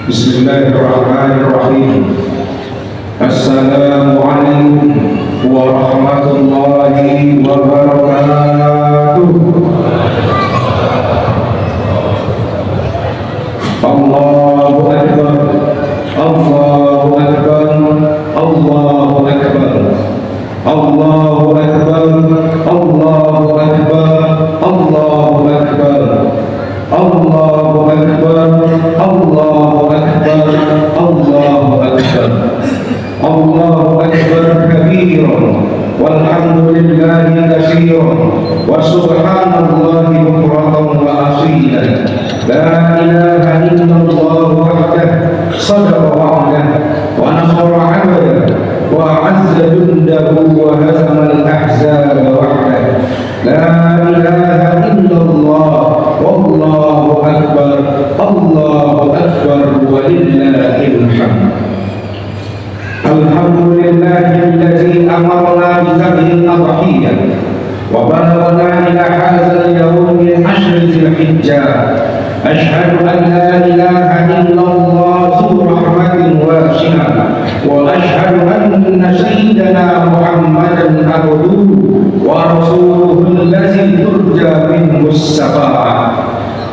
Bismillahirrahmanirrahim. Assalamualaikum warahmatullahi wabarakatuh. Allahu Akbar, Allahu Akbar, Allahu Akbar, Allahu Akbar, Allahu Akbar, Allahu Akbar, Allahu Akbar, Allahu Akbar, Allahu Akbar, Allahu Akbar kabiran, walhamdulillahi katsiran, wa subhanallahi bukratan wa asila. La ilaha illallah wahdahu sadaqa wa'dah wa nasara 'abdahu wa 'azza jundahu wa hazama al-ahzaba wahdahu. La ilaha illallah wallahu akbar, Allahu akbar walillahil hamd. Alhamdulillahilladzi amarna bi dzikri al-adhiyah wa balaghna ila hadzal yawm min ashr dzulhijjah. Ashhadu an la ilaha illallah zu rahmatin wasi'ah wa ashhadu anna sayyidana Muhammadan abduhu wa rasuluhu allazi turja minhu as-shafa'ah.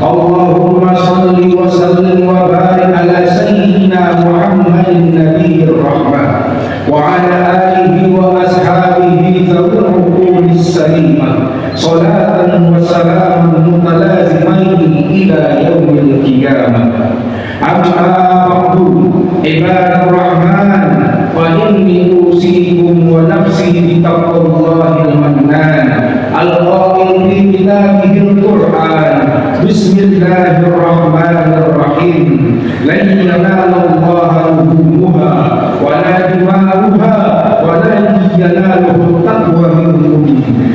Allahumma salli wa sallim wa barik ala sayyidina Muhammadin nabiyir rahmah wa ala alihi wa ashabihi dzawil uqulis salimah salatan wa salaman mutalazimain ila yaumil qiyamah. Amma ba'du, ibadur rahman, fa inni usikum wa nafsi bi taqwallahil mannan al-qa'il fi kitabihil Qur'an. Bismillahirrahmanirrahim. Lan yanalallaha luhumuha wa la dima'uha walakin yanaluhu taqwa minkum.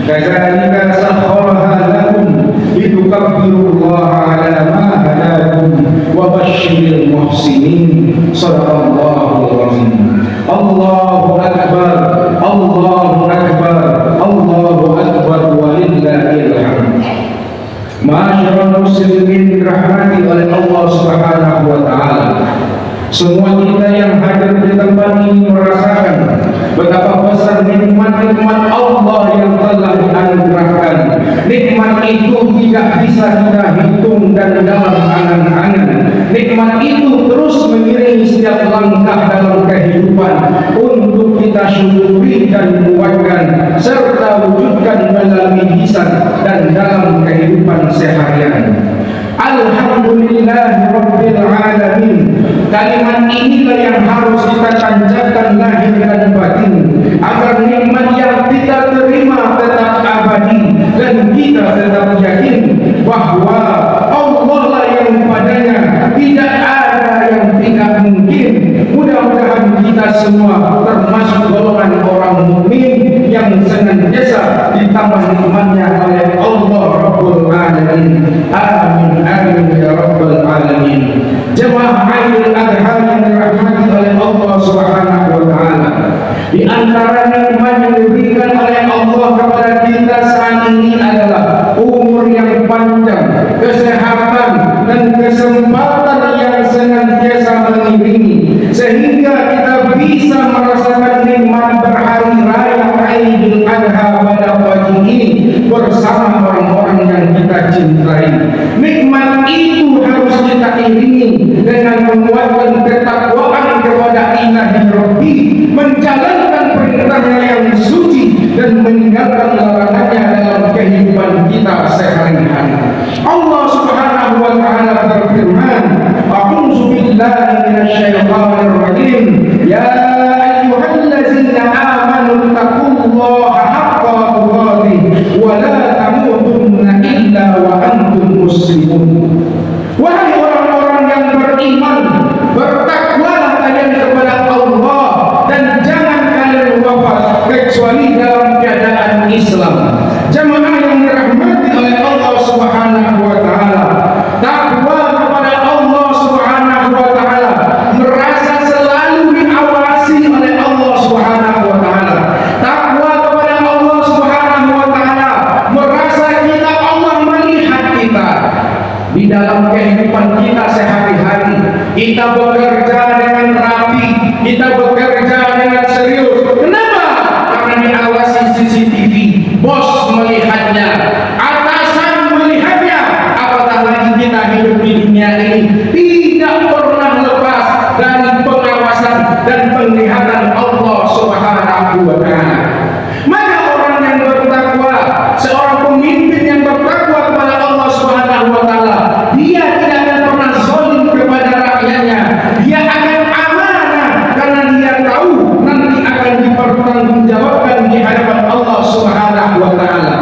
Kadzalika sakhkharaha lakum litukabbirullaha 'ala ma hadakum wa basyiril muhsinin. Shadaqallahul 'azim. Allahu akbar, Allahu akbar, Allahu akbar walillahil hamd. Ma'asyiral muslimin dirahmati oleh Allah Subhanahu wa taala. Semua kita yang hadir di tempat ini merasakan betapa besar nikmat-nikmat Allah yang telah dianugerahkan. Nikmat itu tidak bisa kita hitung dan dalam angan-angan. Nikmat itu terus mengiringi setiap langkah dalam kehidupan untuk kita syukuri dan kuatkan serta wujudkan dalam lisan dan dalam kehidupan seharian. Alhamdulillah Rabbil Alamin. Kalimat inilah yang harus kita tancapkan lahir dan batin agar nikmat yang kita terima tetap abadi dan kita tetap yakin bahwa Allah lah yang padanya tidak ada yang tidak mungkin. Mudah-mudahan kita semua termasuk golongan orang mukmin yang senantiasa ditambah nikmatnya oleh Allah Rabbul Alamin. Amin amin ya Rabbal Alamin. Jemaah Aidil Adha yang dirahmati oleh Allah Subhanahu wa taala, di antara nikmat yang diberikan oleh Allah kepada kita saat ini adalah umur yang panjang, kesehatan dan kesempatan yang senantiasa mengiringi sehingga kita bisa merasakan nikmat berhari raya Aidil Adha pada pagi ini bersama orang-orang yang kita cintai. Nikmat itu harus kita iringi dengan menguatkan ketakwaan kepada Ilahi Rabbi, menjalankan perintahnya yang suci dan meninggalkan larangannya dalam kehidupan kita sehari-hari. Allah Subhanahu wa taala berfirman, A'udzu billahi minasyaitonir rajim. Ya ayyuhallazina amanu taqullaha haqqa tuqatih wa la tamutunna illa wa antum muslimun. Wahai orang-orang yang beriman, bertakwalah kalian kepada Allah dan jangan kalian wafat kecuali dalam keadaan Islam. Jemaah yang dirahmati oleh Allah Subhanahu wa taala, takwa kepada Allah Subhanahu wa taala merasa selalu kita bekerja dengan rapi, kita bekerja dengan serius. Kenapa? Karena diawasi CCTV, bos melihatnya, atasan melihatnya. Apatah lagi kita hidup di dunia ini tidak pernah lepas dari pengawasan dan penglihatan Allah Subhanahu wa Ta'ala. Maka orang yang bertakwa, seorang pemimpin yang bertakwa kepada Allah Subhanahu wa Ta'ala, dia tidak akan pernah zalim kepada rakyatnya. Dia akan amanah karena dia tahu nanti akan dipertanggungjawabkan di hadapan Allah Subhanahu wa Ta'ala.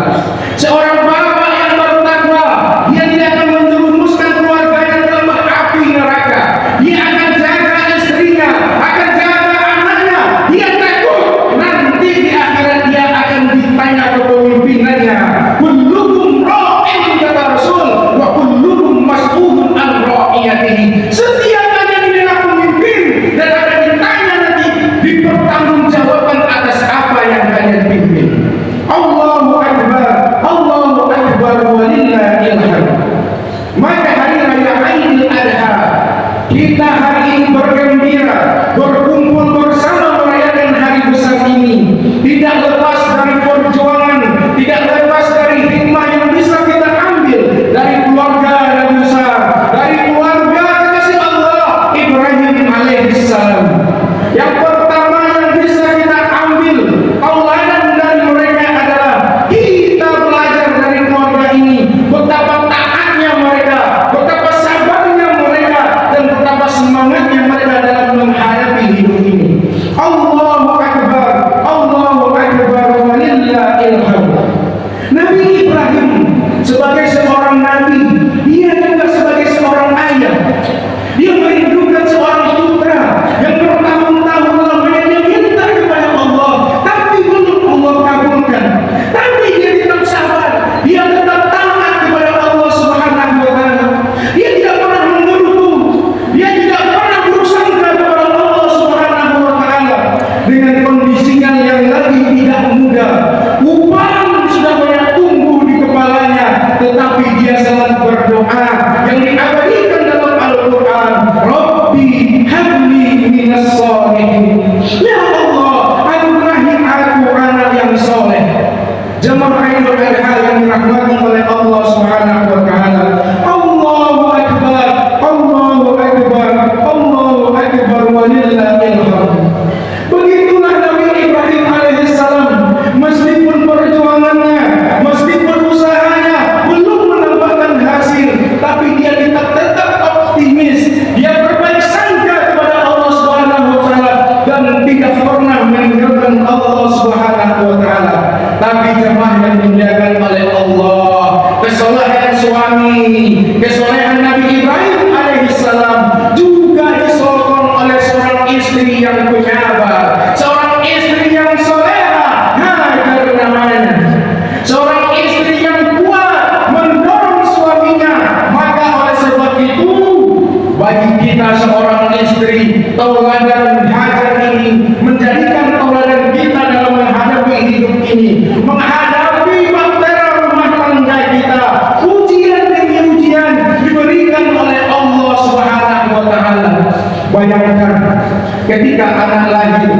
Seorang bapak yang bertakwa, dia tidak akan menjerumuskan keluarganya dalam api neraka. Dia akan jaga istrinya, akan jaga anaknya. Dia takut nanti di akhirat dia akan ditanya kepemimpinannya. Kullukum ra'in kata Rasul, wa kullukum mas'ulun an ra'iyatihi. Setiap kalian adalah pemimpin dan akan ditanya nanti, dipertanggungjawabkan atas apa yang kalian pimpin. Allahu Akbar, Allahu Akbar, walillahil hamd. Maka hari raya Idul Adha, kita hari ini bergembira, berkumpul bersama merayakan hari besar ini. Tidak lepas dari perjuangan, tidak lepas dari hikmah yang bisa kita ambil dari keluarga yang besar, dari keluarga kasih Allah Ibrahim alaihissalam. Yang pertama yang bisa kita ambil tauladan dari mereka adalah kita belajar dari keluarga ini betapa taatnya mereka, betapa sabarnya mereka, dan betapa semangatnya mereka dalam menghadapi hidup ini. Allahu Akbar, Allahu Akbar, walillahil hamd. Nabi Ibrahim sebagai seorang nabi, dia juga sebagai seorang ayah. Dia merindukan seorang putra yang bertahun-tahun lamanya dia minta kepada Allah, tapi belum Allah kabulkan. Tapi dia tetap sabar, dia tetap taat kepada Allah Subhanahu wa Ta'ala. Dia tidak pernah menggerutu, dia tidak pernah bersangka kepada Allah Subhanahu wa Ta'ala. Dengan kondisinya yang lagi tidak muda, uban sudah banyak tumbuh di kepalanya, tetapi dia selalu berdoa yang diabadikan dalam Al-Quran. Rabbi habli minas sholihin. Ya Allah, anugerahi aku anak yang soleh. Jemaah Idul Adha yang dirahmati oleh Allah Subhanahu wa Ta'ala. Allahu Akbar, Allahu Akbar, Allahu Akbar, walillahil hamd. Begitulah Nabi Ibrahim alaihissalam, meskipun perjuangannya, meskipun usahanya belum menambahkan hasil, tapi dia tetap optimis. Dia berbaik sangka kepada Allah Subhanahu wa Ta'ala dan tidak pernah meninggalkan Allah Subhanahu wa Ta'ala. Tapi jemaah yang dimuliakan oleh Allah, kesolehan suami, kesolehan Nabi Ibrahim alaihissalam juga disokong oleh seorang istri yang penyabar, seorang istri yang soleha, Hajar namanya, seorang istri yang kuat mendorong suaminya. Maka oleh sebab itu, bagi kita seorang istri, tauladan Hajar ini menjadikan tauladan kita dalam menghadapi hidup ini, menghadapi bahtera rumah tangga kita. Ujian demi ujian diberikan oleh Allah Subhanahu wa Ta'ala. Bayangkan ketika anak lahir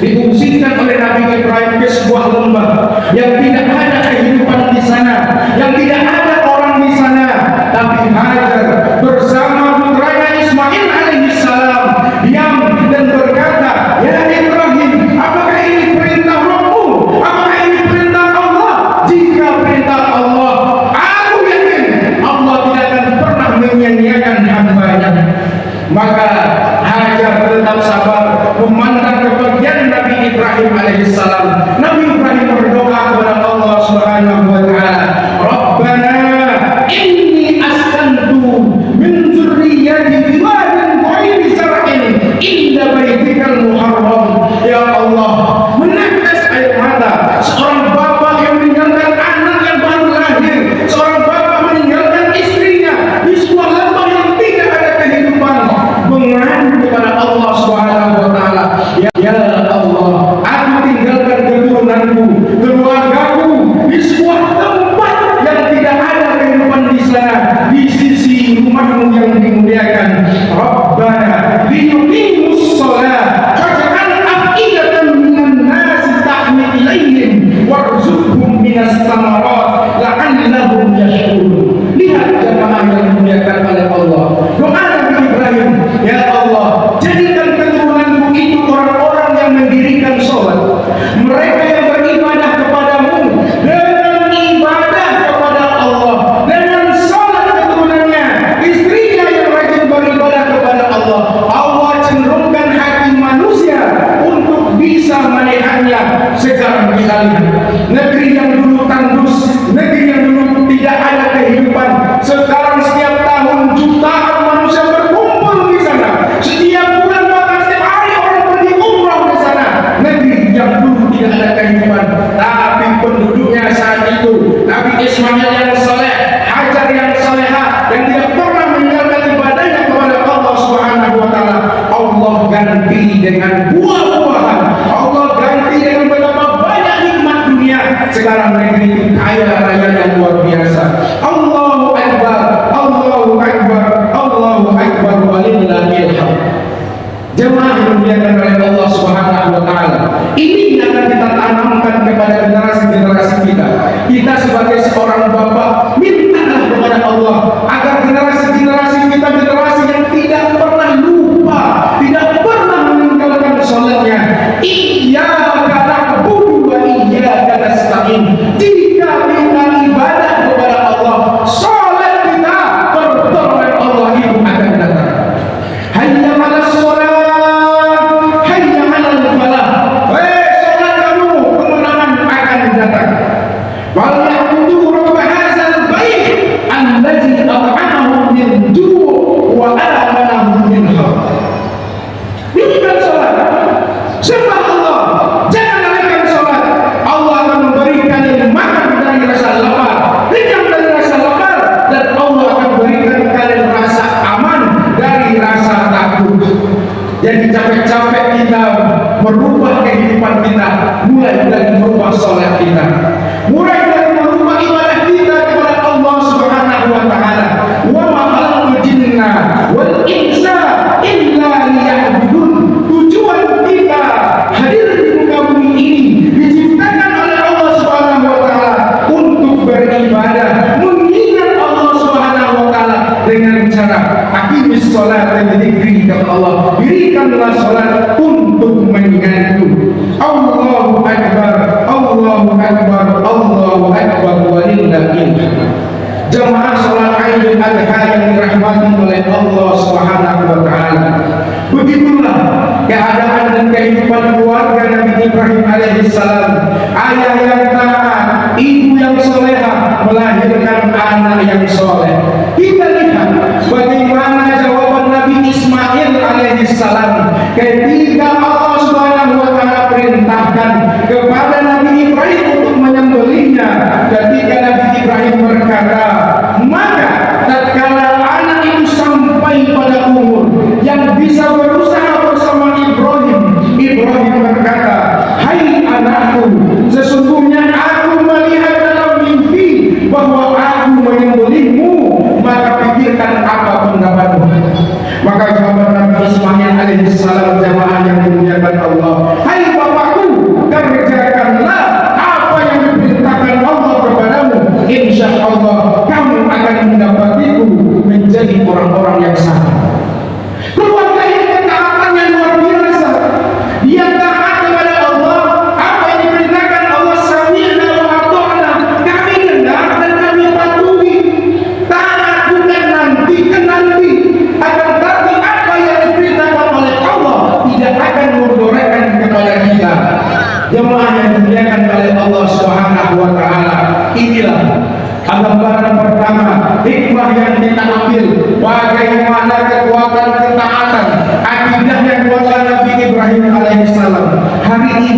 diungsikan oleh Nabi Ibrahim ke sebuah lembah yang tidak ada kehidupan di sana, yang tidak ada orang di sana, tapi Hajar bersama putranya Ismail alaihissalam diam dan berkata, ya Ibrahim, apakah ini perintah Rabbmu? Apakah ini perintah Allah? Jika perintah Allah, aku yakin Allah tidak akan pernah menyia-nyiakan hamba-Nya. Maka Hajar tetap sabar memandang kepergian Nabi Ibrahim alaihissalam. Nabi Ibrahim berdoa kepada Allah Subhanahu wa Ta'ala, Rabbana inni askantu min dzurriyyati biwadin ghairi zar'in inda baitikal muharram. Ya Allah, menetes air mata seorang bapak yang meninggalkan anak yang baru lahir, seorang bapak meninggalkan istrinya di sebuah lembah yang tidak ada kehidupan, mengadu kepada Allah Subhanahu wa Ta'ala. Ya Allah, aku tinggalkan keturunanku, keluargaku di sebuah tempat yang tidak ada kehidupan di sana, di sisi rumahmu yang dimuliakan. Rabbana dengan buah-buahan, Allah ganti dengan betapa banyak nikmat dunia. Sekarang negeri itu kaya raya yang luar biasa. Allahu Akbar, Allahu Akbar, Allahu Akbar, walillahil hamd. Jemaah yang dimuliakan oleh Allah Subhanahu wa taala. Ini yang akan kita tanamkan kepada generasi-generasi kita. Kita sebagai seorang bapak, mintalah kepada Allah agar generasi-generasi kita generasi yang tidak pernah lupa, tidak pernah meninggalkan salatnya. Iyyaka na'budu wa iyyaka nasta'in. Jika kita ibadah kepada Allah, salat kita pertolongan Allah itu akan datang. Hayya 'alas shalah, hayya 'alal falah. Salat kamu, kemenangan akan datang. Wal ya'budu rabb hadzal bait allazi at'amahum min ju' wa amanahum min khauf. Dirikan salat, sembah Allah, jangan lalaikan salat. Allah akan memberikan yang makan dari rasa lapar, kenyang dari rasa lapar, dan Allah akan berikan kalian rasa aman dari rasa takut. Jadi capek-capek kita merubah kehidupan kita, mulai dari merubah salat kita, mulai dari merubah ibadah kita kepada Allah Subhanahu wa taala. Wa ma khalaqtul jinna wal insa illa liya'budun. Tujuan kita hadir di muka bumi ini diciptakan oleh Allah Subhanahu wa taala untuk beribadah, mengingat Allah Subhanahu wa taala dengan cara aqimis shalat dan dzikri kepada Allah. Dirikanlah salat untuk mengingatku. Allahu Akbar, Allahu Akbar, Allahu Akbar, walillahil hamd. Jemaah salat Idul Adha yang dirahmati oleh Allah Subhanahu wa taala. Begitulah keadaan dan kehidupan keluarga Nabi Ibrahim alaihissalam. Ayah yang taat, ibu yang soleha melahirkan anak yang soleh. Kita lihat bagaimana jawaban Nabi Ismail alaihissalam ketika Allah Subhanahu wa taala perintahkan kepada Nabi Ibrahim untuk menyembelihnya. Ketika Nabi Ibrahim berkata, maka tatkala anak itu sampai pada umur yang bisa berusaha bersama Ibrahim, Ibrahim berkata, hai anakku, sesungguhnya aku melihat dalam mimpi bahwa aku menyembelihmu, maka pikirkan apa pendapatmu. Maka jawaban Nabi Ismail alaihissalam, jamaah yang dimuliakan Allah, hai bapakku, kerjakanlah apa yang diperintahkan Allah kepadamu. Insya Allah kamu akan mendapatiku menjadi orang-orang yang sabar. Keluarga ini ketaatan yang luar biasa. Dia taat kepada Allah, apa yang diperintahkan Allah, sami'na wa ata'na, kami dengar dan kami patuhi. Taat bukan nanti, akan tapi apa yang diperintahkan oleh Allah tidak akan menggorekan kepada kita. Jemaah yang dimuliakan oleh Allah Subhanahu wa taala, inilah gambaran pertama hikmah yang kita ambil bagaimana kekuatan ketaatan akidahnya keluarga Nabi Ibrahim alaihissalam. Hari ini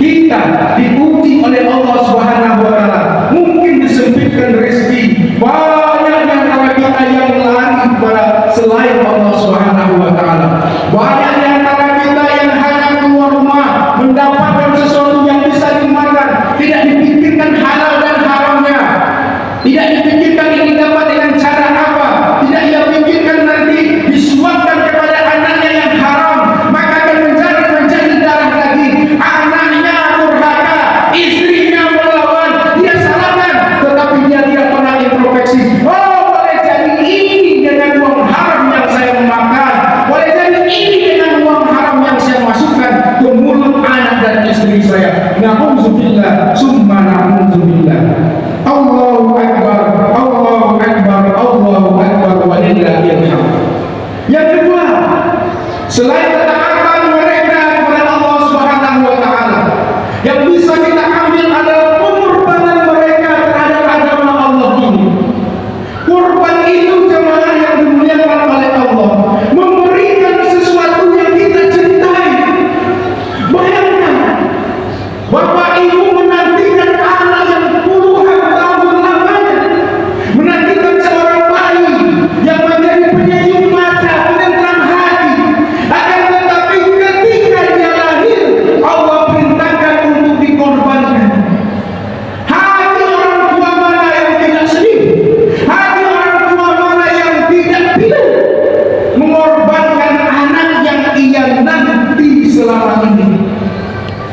kita diuji oleh Allah Subhanahu wa taala, mungkin disempitkan rezeki, banyak di antara kita yang lari kepada selain Allah Subhanahu wa taala, banyak di antara kita yang hanya keluar rumah mendapatkan sesuatu yang bisa dimakan, tidak dipikirkan halal dan haramnya, tidak dipikirkan ini dapat dengan cara apa, tidak ia pikirkan nanti disuapkan kepada anaknya yang haram, maka akan menjadi darah daging. Anaknya durhaka, istrinya melawan, dia salahkan, tetapi dia tidak pernah introspeksi. Oh, boleh jadi ini dengan uang haram yang saya makan, boleh jadi ini dengan uang haram yang saya masukkan ke mulut anak dan istri saya. Na'udzubillah, summa na'udzubillah. Allahu Akbar, Allahu Akbar, Allahu Akbar, walillahil hamd. Yang kedua, selain ketaatan mereka kepada Allah Subhanahu wa taala, yang bisa kita ambil adalah pengorbanan mereka terhadap agama Allah ini. Kurban itu jemaah yang dimuliakan oleh Allah, memberikan sesuatu yang kita cintai. Bayangkan, bapak ibu menantikan anak yang puluhan tahun lamanya, menantikan seorang bayi yang menjadi penyejuk mata, penentram hati, akan tetapi selama ini.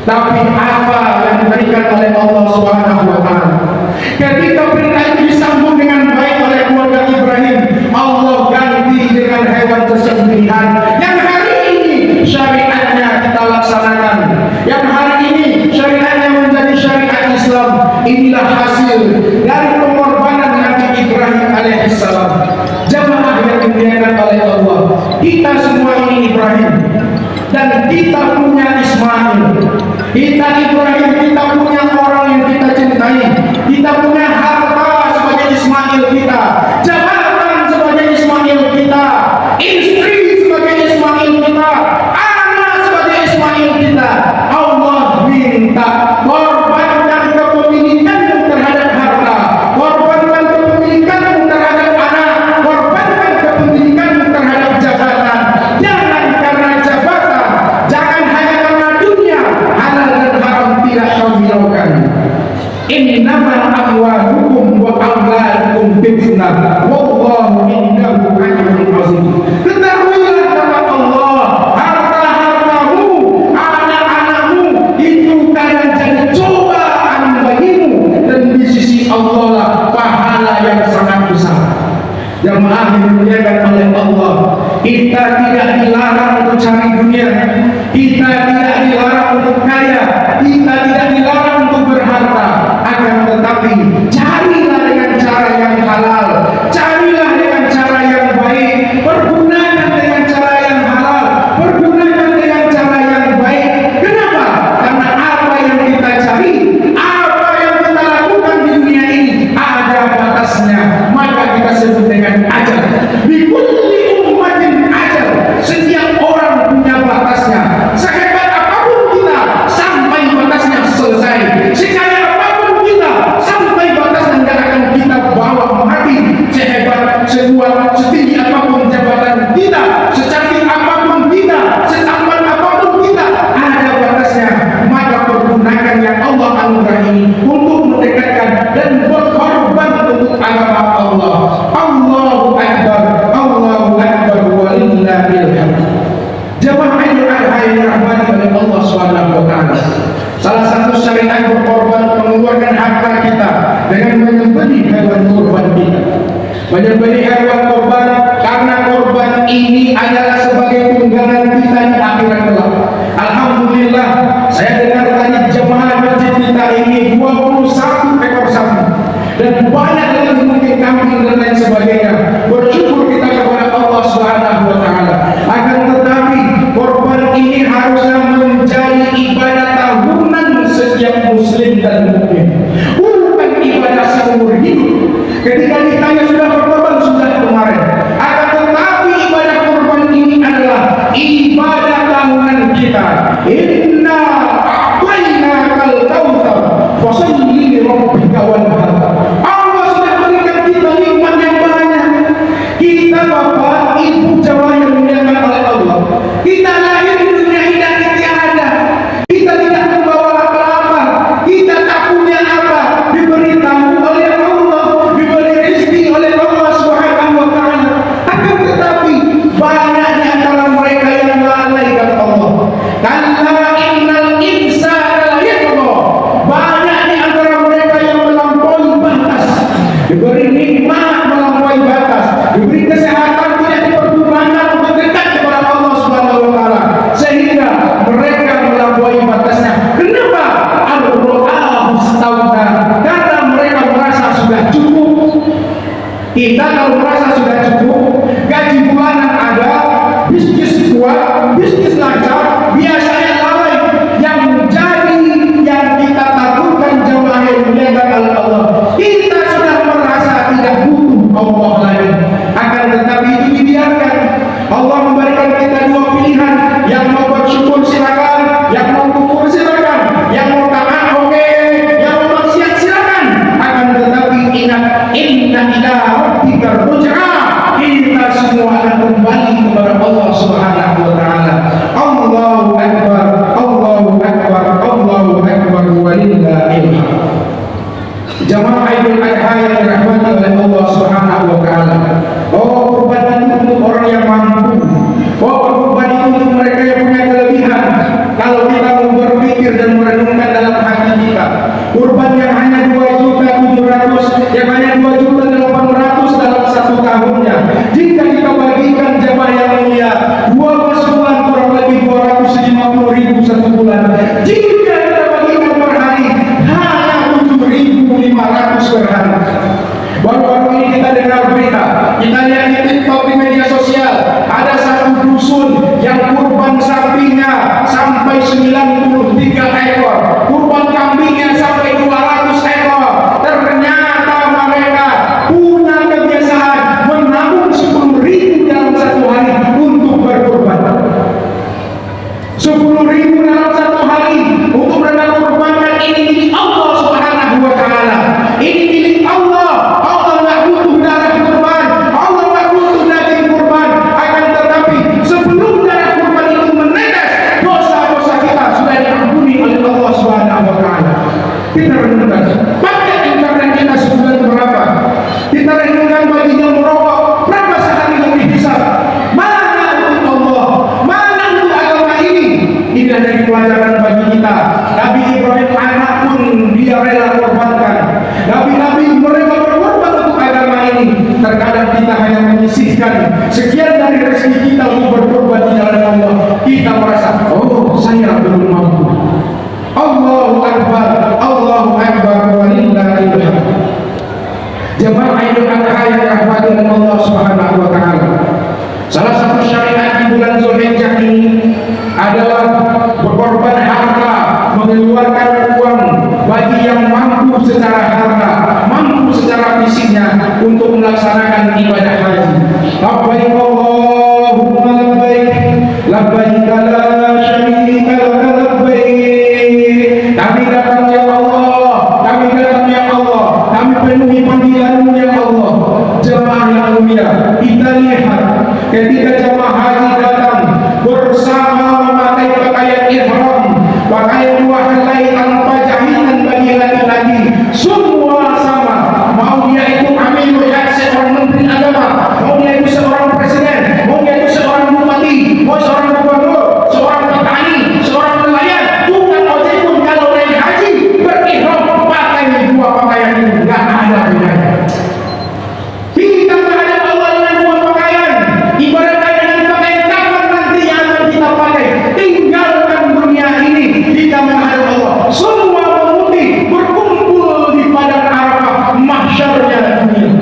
Tapi apa yang diberikan oleh Allah Subhanahu wa Ta'ala? Ketika perintah itu disambut dengan baik oleh keluarga Ibrahim, Allah ganti dengan hewan sesembelihan yang hari ini syariatnya kita laksanakan, yang hari ini syariatnya menjadi syariat Islam. Inilah hasil dari pengorbanan Nabi Ibrahim alaihissalam. Jamaah yang dimuliakan oleh Allah, kita semua ini Ibrahim dan kita punya Ismail. Kita Ibrahim, kita punya orang yang kita cintai, kita punya harta sebagai Ismail kita, jabatan sebagai Ismail kita, istri sebagai Ismail kita, anak sebagai Ismail kita. Allah minta korbankan kepemilikanmu terhadap harta, korbankan kepemilikanmu terhadap anak, korbankan kepemilikanmu terhadap jabatan. Jangan karena jabatan, jangan hanya karena dunia, halal dan haram tidak kau hiraukan. Innama amwalukum wa auladukum fitnah wallahu indahu ajrun azim. Ketahuilah kata Allah, harta-hartamu, anak-anakmu itu kadang jadi cobaan bagimu, dan di sisi Allah lah pahala yang sangat besar. Jamaah dimuliakan oleh Allah, kita tidak dilarang untuk cari dunia, kita tidak dilarang untuk kaya, kita tidak dilarang untuk berharta. Akan tetapi carilah dengan cara yang halal, carilah dengan cara yang baik, pergunakan dengan cara yang halal, pergunakan dengan cara yang baik. Kenapa? Karena apa yang kita cari, apa yang kita lakukan di dunia ini ada batasnya, maka kita sebut dengan ajal. Bikulli ummatin ajal, setiap orang punya batasnya. Sehebat apapun kita, sampai batasnya selesai. Sekaya apapun kita, sampai batasnya tidak akan kita bawa mati. Sehebat, sekuat, setinggi apapun jabatan kita, secantik apapun kita, setampan apapun kita, ada batasnya. Maka pergunakan yang Allah anugerahi untuk mendekatkan dan berkorban untuk agama Allah. Allahu Akbar, Allahu Akbar, walillahil hamd. Jamaah Idul Adha yang dirahmati oleh Allah Subhanahu wa Ta'ala, salah satu syariat berkorban mengeluarkan harta kita dengan menyembelih hewan kurban kita. Menyembelih hewan kurban karena korban ini adalah sebagai tunggangan kita di akhirat kelak. Alhamdulillah, saya dengar tadi jemaah masjid kita ini 21 ekor sapi dan banyak lagi mungkin kambing dan lain sebagainya. Bersyukur kita kepada Allah Subhanahu wa Ta'ala. Akan tetapi korban ini harusnya menjadi ibadah tahunan setiap muslim dan mukmin, bukan ibadah seumur hidup. Ketika ditanya sudah berkorban, sudah kemarin. Akan tetapi ibadah korban ini adalah ibadah tahunan kita. Inna a'tainakal kautsar fasholli li rabbika wanhar. Allah sudah berikan kita nikmat yang banyak. Kita bapak ibu jamaah yang dimuliakan oleh Allah, kita lahir di dunia ini dari tiada. Kita tidak membawa apa-apa, kita tak punya apa, diberitahu oleh Allah, diberi rezeki oleh Allah Subhanahu wa Ta'ala. Akan tetapi banyak di antara mereka yang lalai kata Allah. Kalla innal insana layatgha. Banyak di antara mereka yang melampaui batas. Diberi nikmat melampaui batas, diberi kesehatan tidak dipergunakan untuk dekat kepada Allah Subhanahu wa Ta'ala, sehingga mereka melampaui batasnya. Kenapa? Karena mereka merasa sudah cukup. Kita kalau merasa sudah cukup, gaji bulanan ada, bisnis kuat, bisnis lancar, biasanya lalai. Yang jadi yang kita takutkan jemaah yang dimuliakan oleh Allah, kita sudah merasa tidak butuh Allah lagi. Akan tetapi itu dibiarkan. Allah memberikan kita dua pilihan. Yang mau bersyukur silakan, yang mau kufur silakan, yang mau taat oke, yang mau maksiat silakan. Akan tetapi ingat, inna ila rabbika ruj'a. Kita semua akan kembali kepada Allah Subhanahu wa Ta'ala. Allahu Akbar, Allahu Akbar, Allahu Akbar, walillahil hamd. Jamaah Idul Adha yang dirahmati oleh Allah Subhanahu wa Ta'ala. Oh, kurban itu untuk orang yang mampu. Oh, kurban itu untuk mereka yang punya kurban yang hanya 2.700.000, yang hanya 2.800.000 dalam satu tahunnya. Jika kita bagikan jemaah yang mulia, 12 bulan kurang lebih 250.000 satu bulan. Jika kita bagikan per hari, hanya 7.500 per hari. Baru-baru ini kita dengar berita, kita lihat di TikTok, di media sosial, ada satu dusun yang kurban sapinya sampai 93 ekor, kurban kambingnya sampai 200 ekor. Ternyata mereka punya kebiasaan menabung 10.000 dalam satu hari untuk berkurban. 10.000 dalam satu hari untuk mereka kurbankan. Ini milik Allah Subhanahu wa Ta'ala. Ini milik Allah. Allah nggak butuh darah kurban, Allah nggak butuh daging kurban. Akan tetapi sebelum darah kurban itu menetes, dosa-dosa kita sudah diampuni oleh Allah Subhanahu wa Ta'ala. Kita renungkan, pakai internet kita sebulan berapa? Kita renungkan baginya merokok berapa sehari yang dihisab? Mana untuk Allah? Mana untuk agama ini? Ini adalah pelajaran bagi kita. Nabi Ibrahim anak pun dia rela korbankan. Nabi-nabi mereka berkorban untuk agama ini. Terkadang kita hanya menyisihkan sekian dari rezeki kita untuk berkorban di jalan Allah. Kita merasa, oh saya belum mampu. Allahu Akbar, Allahu Akbar, walillahil hamd. Jemaah Idul Adha yang dirahmati oleh Allah Subhanahu wa Ta'ala. Salah satu syariat di bulan Zulhijjah ini adalah berkorban harta, mengeluarkan uang bagi yang mampu secara harta, mampu secara fisiknya untuk melaksanakan ibadah haji. Labbaik Allahumma labbaik, labbaik la syarika lak labbaik. Kami datang ya Allah, kami datang ya Allah, kami penuhi panggilan-Mu ya Allah. Jemaah yang mulia, kita lihat ketika jemaah haji datang bersama memakai pakaian ihram, pakaian dua helai tanpa jahitan bagi laki-laki, semua sama. Mau dia itu amirul hajj, seorang menteri agama, mau dia itu seorang presiden, mau dia itu seorang bupati, mau seorang gubernur, seorang petani, seorang nelayan, tukang ojek pun kalau naik haji berihram pakai dua pakaian itu, nggak ada bedanya. Kita menghadap Allah dengan dua pakaian, ibaratkan dengan pakaian kafan nanti yang akan kita pakai. Tinggalkan dunia ini, kita menghadap Allah. Semua memutih berkumpul di padang Arafah, mahsyarnya dunia.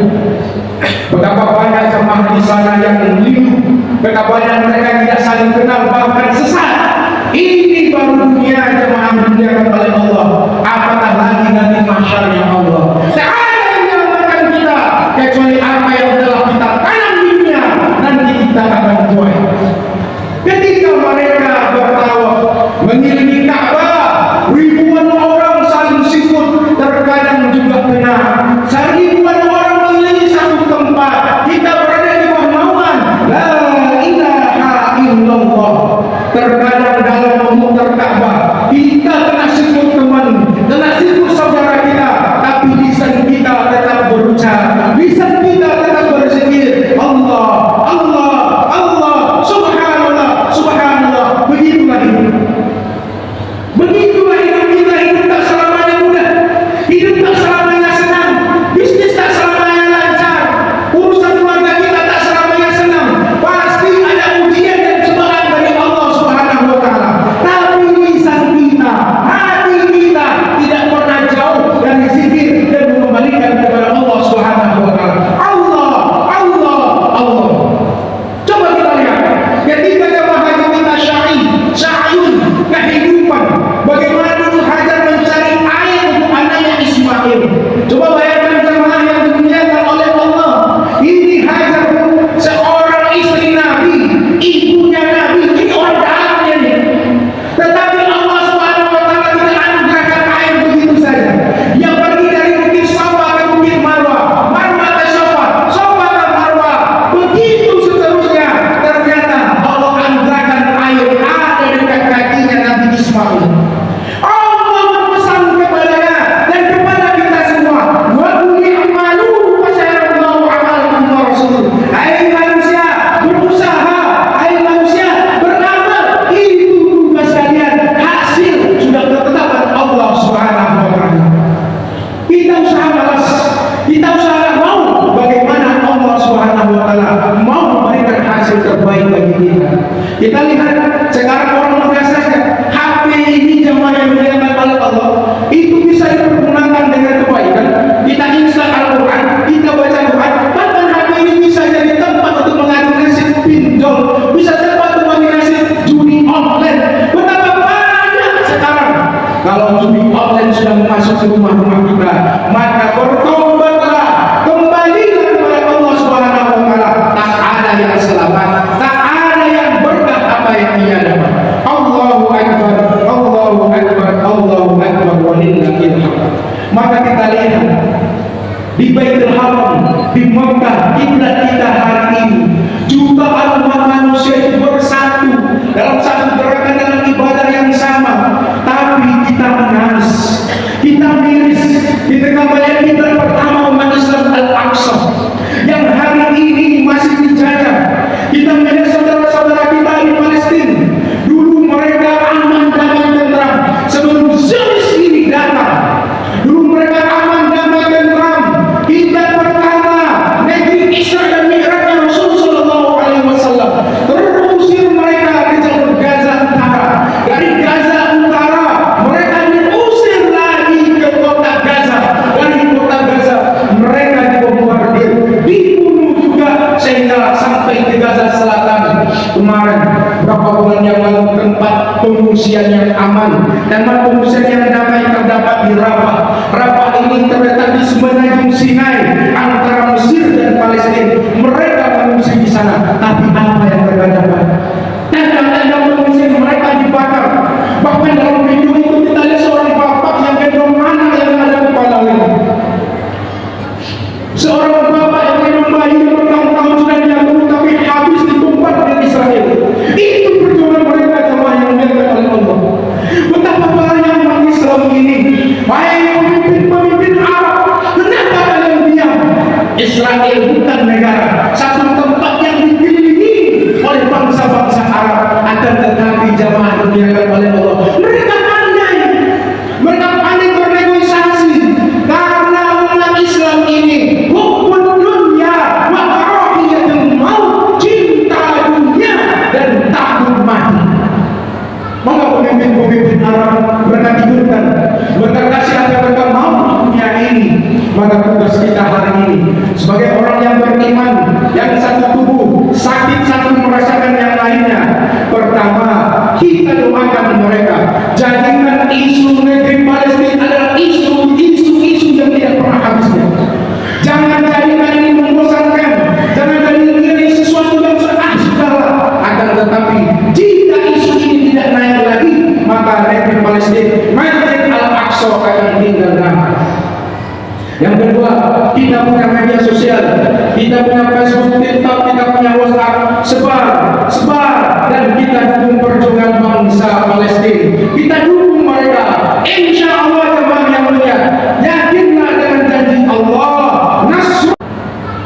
Betapa banyak jemaah di sana yang lindu, betapa banyak mereka tidak saling kenal, bahkan sesat. Ini baru dunia jemaah dimuliakan oleh Allah. Apatah lagi nanti mahsyarnya Allah. Tak ada yang menyelamatkan kita kecuali apa yang telah kita tanam di dunia, nanti kita akan tuai. Ketika mereka bertawaf mengelilingi Ka'bah, ribuan orang saling sikut, terkadang juga kena. Ribuan orang mengelilingi satu tempat, kita berada di bawah naungan la ilaha illallah. Terkadang dalam memutar Ka'bah kita kena sikut teman, kena sikut saudara kita, Kita lihat sekarang orang muda saja, HP ini jamaah yang dimuliakan oleh Allah, itu bisa dipergunakan dengan kebaikan. Kita install Al-Quran, kita baca Quran, bahkan HP ini bisa jadi tempat untuk mengadu nasib pinjol, bisa tempat untuk mengadu nasib judi online. Betapa banyak sekarang. Kalau judi online sudah masuk ke rumah-rumah kita, maka bertobatlah, kembalilah kepada Allah Subhanahu wa Ta'ala. Tak ada yang selamat, tak ada yang berkah apa yang ia dapat. Allahu Akbar, Allahu Akbar, Allahu Akbar, walillahil hamd. Maka kita lihat di Baitul Haram, di Mekah, kiblat kita hari ini, jutaan umat manusia itu bersatu dalam satu gerakan, dalam ibadah yang sama, tapi kita menangis, kita miris di tengah banyak kiblat pertama umat Islam Al-Aqsa yang hari ini masih dijajah. Kita melihat saudara-saudara kita di Palestina, dulu mereka aman, damai, tentram sebelum Zionis ini datang. Dulu mereka aman, damai, tentram. Kiblat pertama negeri Isra dan Mi'rajnya Rasul sallallahu alaihi wasallam. Terusir mereka ke jalur Gaza Utara. Dari Gaza Utara mereka diusir lagi ke kota Gaza. Dari kota Gaza mereka dibombardir, dibunuh juga sehingga sampai ke Gaza Selatan. Kemarin berapa bulan yang lalu tempat pengungsian yang aman dan tempat pengungsian yang damai terdapat di Rafah. Rafah ini terletak di semenanjung Sinai antara Mesir dan Palestina. Mereka mengungsi di sana, tapi apa yang mereka dapat? Tenda-tenda pengungsian mereka dibakar. Bahkan dalam video itu kita lihat seorang bapak yang gendong anak yang ada di kepalanya. Seorang bapak yang gendong bayi yang bertahun-tahun sudah diatur, tapi habis dibombardir Israel. Itu perjuangan mereka, jemaah yang dimuliakan oleh Allah. Betapa banyak umat Islam ini, baik pemimpin-pemimpin Arab, kenapa kalian diam? Israel bukan negara, satu tempat yang dikelilingi oleh bangsa-bangsa Arab. Akan tetapi jemaah dimuliakan oleh Allah, mereka pandai bernegosiasi, karena umat Islam ini hukum dunia wa karahiyatul maut, cinta dunia dan takut mati. Maka pemimpin-pemimpin Arab mereka tidurkan, mereka kasih apa mereka mau di dunia ini. Maka tugas kita hari ini sebagai orang yang beriman, yang satu tubuh, sakit satu merasakan yang lainnya. Pertama, kita doakan mereka, jadikan isu negeri Palestina adalah isu yang tidak pernah habisnya. Jangan jadikan ini membosankan, jangan jadikan ini sesuatu yang sudahlah. Akan tetapi jika isu ini tidak naik lagi, maka negeri Palestina, Masjid Al-Aqsa akan tinggal damai. Yang kedua, kita punya media sosial, kita punya Facebook, TikTok, kita punya WhatsApp, sebar, dan kita dukung perjuangan bangsa Palestina. Kita dukung mereka. Insya Allah jemaah yang mulia, yakinlah dengan janji Allah, nasr.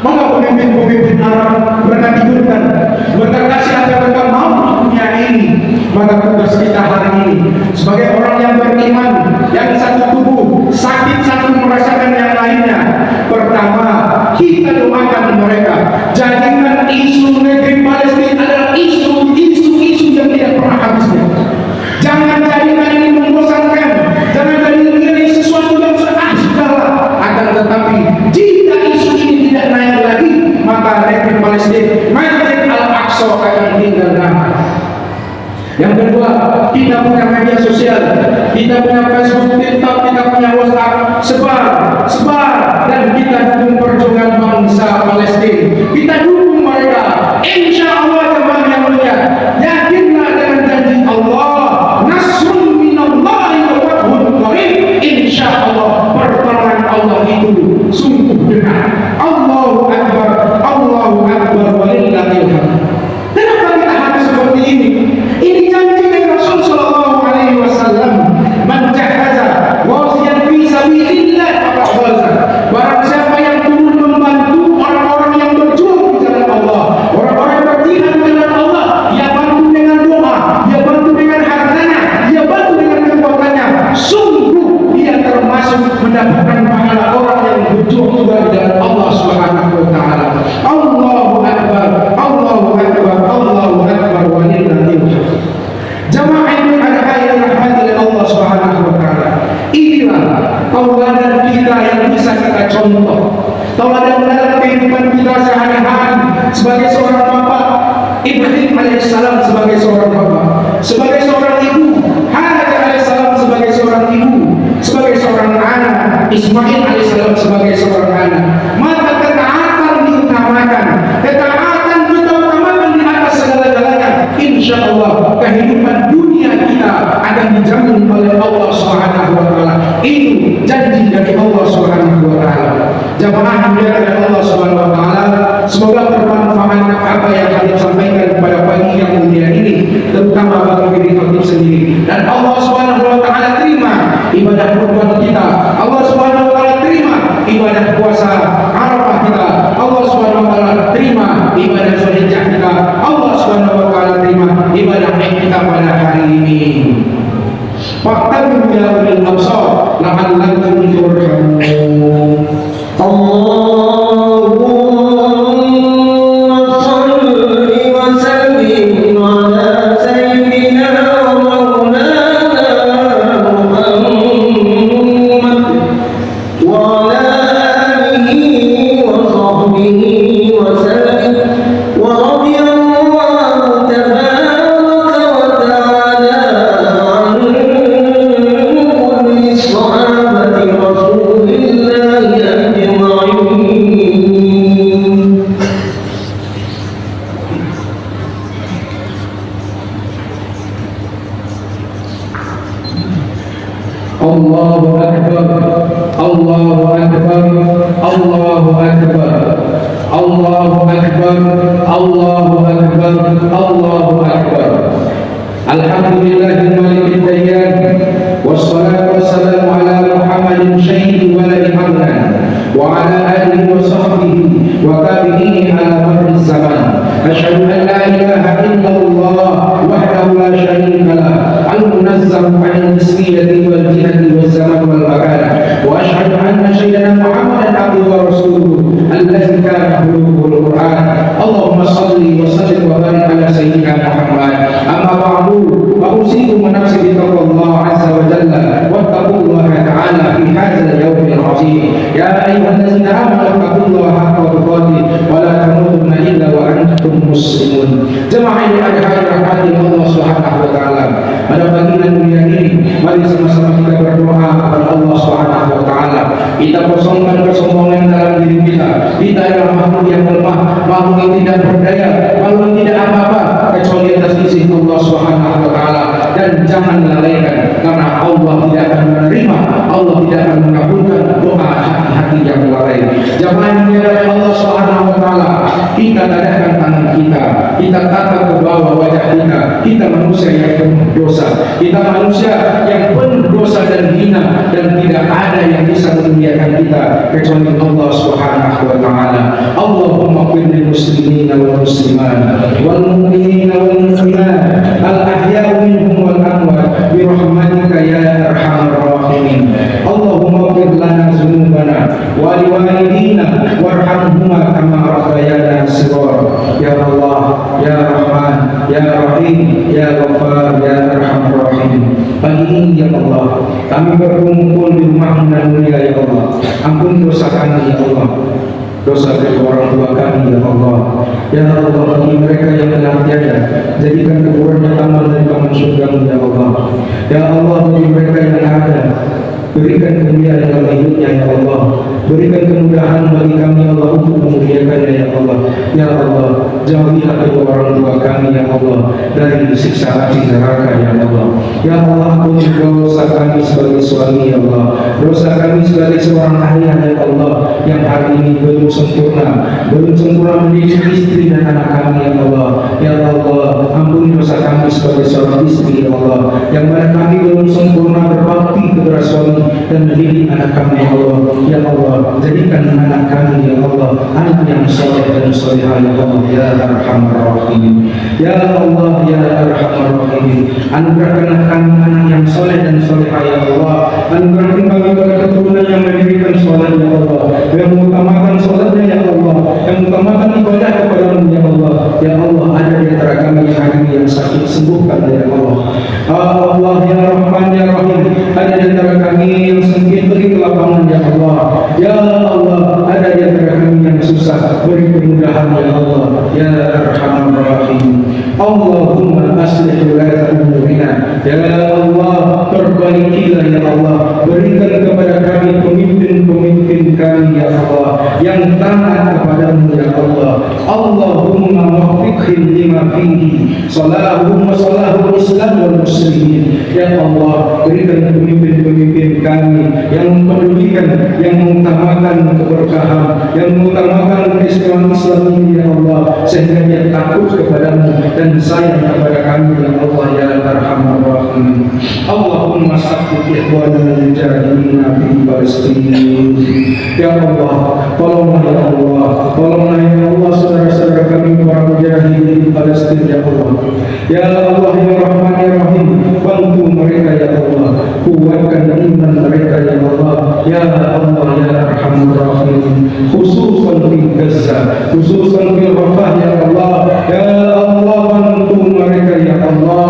Maka pemimpin-pemimpin Arab mereka tidurkan, mereka kasih apa mereka mau di dunia ini. Maka tugas kita hari ini sebagai orang yang beriman, yang satu tubuh, sakit satu merasakan yang lainnya. Pertama, kita doakan mereka, jadikan isu negeri Palestina adalah isu yang tidak pernah habisnya. Jangan jadikan ini membosankan, jangan jadikan ini sesuatu yang sudahlah. Akan tetapi jika isu ini tidak naik lagi, maka negeri Palestina, Masjid Al-Aqsa akan tinggal damai. Yang kedua, kita punya media sosial, kita punya Facebook, TikTok, kita punya WhatsApp, sebar, dan kita dukung perjuangan bangsa Palestina. Kita dukung mereka. Insya Allah jemaah yang mulia, yakinlah dengan janji Allah, nasrun minallahi wa fathun qarib. Insya Allah pertolongan Allah itu sungguh benar. Allahu Akbar, Allahu Akbar, walillahil hamd. Kenapa kita harus seperti ini? Ini janji dari Rasul sallallahu alaihi wasallam, man jahaza ghaziyan fi sabilillah faqad ghaza. Barang siapa yang turun membantu orang-orang yang berjuang di jalan tauladan dalam kehidupan kita sehari-hari sebagai seorang bapak. Ibrahim alaihissalam sebagai seorang bapak, sebagai seorang ibu, Hajar alaihissalam sebagai seorang ibu, sebagai seorang anak, Ismail alaihissalam sebagai seorang anak. Maka ketaatan diutamakan, ketaatan kita utamakan di atas segala-galanya. Insya Allah kehidupan dunia kita akan dijamin oleh Allah Subhanahu wa Ta'ala. Itu janji dari Allah Subhanahu wa Ta'ala. Jamaah dimuliakan Allah Subhanahu wa Ta'ala, semoga bermanfaat apa yang kami sampaikan pada pagi yang mulia ini, terutama bagi diri kami sendiri. Dan Allah Subhanahu wa Ta'ala terima ibadah kurban kita. Allah Subhanahu wa Ta'ala terima ibadah puasa Arafah kita. Allah Subhanahu wa Ta'ala terima ibadah Zulhijjah kita. Allah Subhanahu wa Ta'ala terima ibadah kita pada hari ini. Faqtabiru ya ulil absar la'allakum turhamun. Allahu Akbar, Allahu Akbar, Allahu Akbar, Allahu Akbar, Allahu Akbar, Allahu Akbar. Alhamdulillahil malikid dayyan, wassalatu wassalamu ala Muhammadin sayyidil waladi hamdan wa ala alihi wa sahbihi wa tabi'ihi ala madri zaman. Asyhadu an la ilaha illallah wahdahu la syarika lah, al-munazzah 'anil nisbiyati wal jihati wal zaman wal makana, wa asyhadu anna sayyidina Muhammadan abduhu wa rasuluhu allazi kana khuluquhul Qur'an. Allahumma shalli wa sallim wa barik ala sayyidina Muhammad. Amma ba'du, fa usikum wa nafsi bi taqwallah azza wa jalla wattaqullaha ta'ala fi hadzal yawmil 'azim. Ya ayyuhallazina amanu taqullaha haqqa tuqatih wa la tamutunna illa wa antum muslimun. Jemaah yang dirahmati Allah Subhanahu wa Ta'ala, pada pagi dan mulia ini mari sama-sama kita berdoa kepada Allah Subhanahu wa Ta'ala. Kita kosongkan kesombongan dalam diri kita. Kita adalah makhluk yang lemah, makhluk yang tidak berdaya, makhluk yang tidak apa-apa kecuali atas izin Allah Subhanahu wa Ta'ala. Dan jangan lalaikan, karena Allah tidak akan menerima, Allah tidak akan mengabulkan doa hati-hati yang lalai. Jamaah yang Allah Subhanahu wa Ta'ala, kita dadahkan tangan kita tatap ke bawah wajah kita manusia yang penuh dosa, kita manusia yang penuh dosa dan hina, dan tidak ada yang bisa memuliakan kita kecuali Allah Subhanahu wa Ta'ala. Allahumma qul lil muslimina wal muslimat wal mu'minina wal mu'minat al ahya'u minhum wal amwat bi rahmatika ya arhamar rahimin. Allahumma ighfir lana dzunubana wa li walidina warhamhuma kama rabbayana shighara. Ya Allah, ya Rahman, ya Rahim, ya Ghaffar, ya Arhamar Rahim. Pagi ini ya Allah, kami berkumpul di rumah-Mu yang mulia ya Allah. Ampuni dosa kami ya Allah, dosa kedua orang tua kami ya Allah. Ya Allah, bagi mereka yang telah tiada, jadikan kuburannya taman dari taman surga-Mu ya Allah. Ya Allah, bagi mereka yang ada, berikan kemuliaan dalam hidupnya ya Allah. Berikan kemudahan bagi kami ya Allah untuk memuliakannya ya Allah. Ya Allah, jauhilah kedua orang tua kami ya Allah dari siksa api neraka ya Allah. Ya Allah, ampuni dosa kami sebagai suami ya Allah, dosa kami sebagai seorang ayah ya Allah, yang hari ini belum sempurna mendidik istri dan anak kami ya Allah. Ya Allah, ampuni dosa kami sebagai seorang istri ya Allah, yang mana kami belum sempurna berbakti kepada suami dan mendidik anak kami ya Allah. Ya Allah, jadikan anak kami ya Allah anak yang soleh dan solehah ya Allah ya Arhamar Rahim. Ya Allah ya Arhamar Rahim, anugerahkanlah kami anak yang soleh dan solehah ya Allah. Anugerahkan kami keturunan yang mendirikan sholat ya Allah, yang mengutamakan sholatnya ya Allah, yang mengutamakan ibadah kepada-Mu ya Allah. Ya Allah, ada di antara kami yang sakit, sembuhkan ya Allah. Allah ya Rahman ya Rahim, ada di antara kami yang sempit, beri kelapangan ya Allah. Ya Allah, ada di antara susah, beri kemudahan ya Allah ya Arhamar Rahim. Allahumma aslih wilayah umurina ya Allah, perbaikilah ya Allah, berikan kepada kami pemimpin-pemimpin kami ya Allah yang taat kepadamu ya Allah. Allahumma waffiqhum lima fihi salahum wa salahul Islam wal muslimin ya Allah, berikan pemimpin-pemimpin kami yang mempedulikan, yang mengutamakan keberkahan, yang mengutamakan keistimewaan Islam ini ya Allah, sehingga dia takut kepadamu dan sayang kepada kami ya Allah ya Arhamar Rahim. Allahumma sabbit ikhwanana al-mujahidin fi Palestin ya Allah, tolonglah ya Allah, tolonglah ya Allah saudara-saudara kami para mujahidin di Palestin ya Allah ya Allah ya Rahman ya Rahim, bantu mereka ya Allah, kuatkan iman mereka ya Allah ya Allah ya Arhamar Rahim, khususan di Gaza, khususan di Rafah ya Allah ya Allah, bantu mereka ya Allah.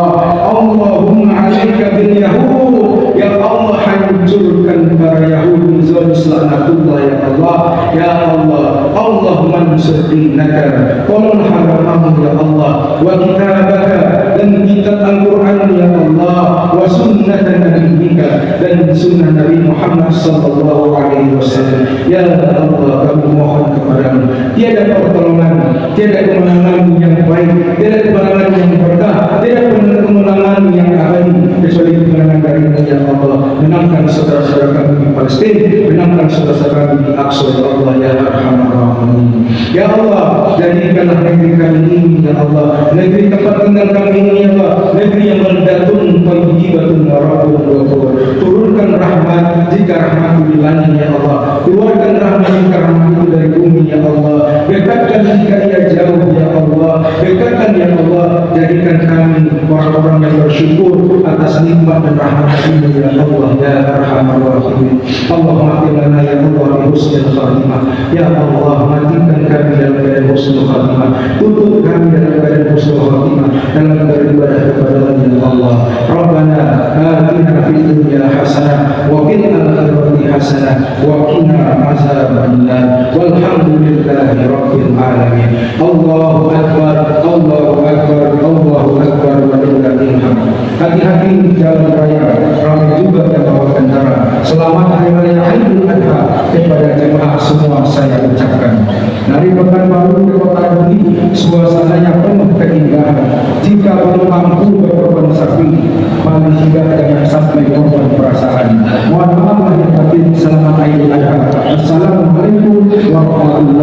Allahumma alaika bil Yahud ya Allah, hancurkan para Yahudi zolis laknatullah ya Allah ya Allah. Allahumma ansur dinaka, tolong agamamu ya Allah, wa kitabaka, dan kitab Al-Quran ya Allah, wa sunnah nabiyika, dan sunnah Nabi Muhammad sallallahu alaihi wasallam ya Allah. Kami mohon kepadamu, tiada pertolongan, tiada kemenangan yang baik, tiada kemenangan yang berkah, tiada kemenangan yang abadi kecuali kemenangan darimu ya Allah. Menangkan saudara-saudara kami di Palestina, menangkan saudara-saudara kami di Aqsa ya Allah ya Arhamar Rahim. Ya Allah, jadikanlah negeri kami ini ya Allah, negeri tempat tinggal kami ini ya Allah, negeri yang baldatun thayyibatun wa rabbun ghafur. Turunkan rahmat jika rahmat di langit ya Allah, keluarkan rahmat jika rahmat itu dari bumi ya Allah, dekatkan jika ia jauh ya Allah, dekatkan ya Allah, jadikan kami orang-orang yang bersyukur atas nikmat dan rahmat ini ya Allah ya Arhamar Rahim. Allahumma lana ya Allah bi husnil khatimah ya Allah, matikan kami dalam keadaan husnul khatimah, tutup kami dalam keadaan husnul khatimah dalam beribadah kepada-Mu ya Allah. Rabbana atina fid dunya hasanah wa fil akhirati hasanah wa qina azabannar walhamdulillahi rabbil alamin. Allahu akbar, Allahu akbar, Allahu akbar wa lillahil hamd. Hati-hati di jalan raya, ramai juga yang bawa kendaraan. Selamat Hari Raya Idul Adha kepada jemaah semua saya ucapkan. Dari Pekanbaru ke Kota Bumi, suasananya penuh keindahan. Jika belum mampu berkorban sapi, paling tidak jangan sampai korban perasaan. Mohon maaf lahir batin. Selamat Idul Adha. Assalamualaikum warahmatullahi wabarakatuh.